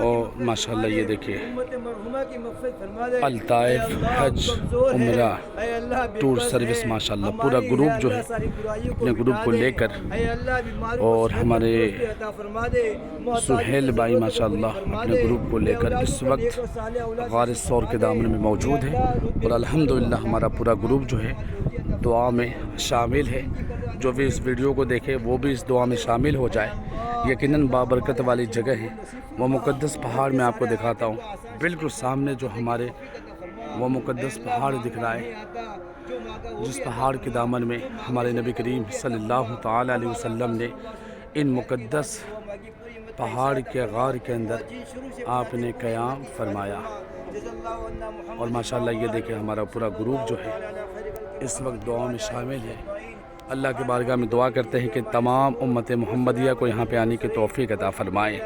اور ماشاءاللہ یہ دیکھیے الطائف حج عمرہ ٹور سروس ماشاءاللہ پورا گروپ جو ہے اپنے گروپ کو لے کر، اور ہمارے سہیل بھائی ماشاءاللہ اپنے گروپ کو لے کر اس وقت غار ثور کے دامن میں موجود ہے، اور الحمدللہ ہمارا پورا گروپ جو ہے دعا میں شامل ہے۔ جو بھی اس ویڈیو کو دیکھے وہ بھی اس دعا میں شامل ہو جائے، یقیناً بابرکت والی جگہ ہے۔ وہ مقدس پہاڑ میں آپ کو دکھاتا ہوں، بالکل سامنے جو ہمارے وہ مقدس پہاڑ دکھ رہا ہے، جس پہاڑ کے دامن میں ہمارے نبی کریم صلی اللہ تعالی علیہ وسلم نے ان مقدس پہاڑ کے غار کے اندر آپ نے قیام فرمایا۔ اور ماشاءاللہ یہ دیکھیں ہمارا پورا گروپ جو ہے اس وقت دعا میں شامل ہے۔ اللہ کی بارگاہ میں دعا کرتے ہیں کہ تمام امت محمدیہ کو یہاں پہ آنے کی توفیق عطا فرمائے۔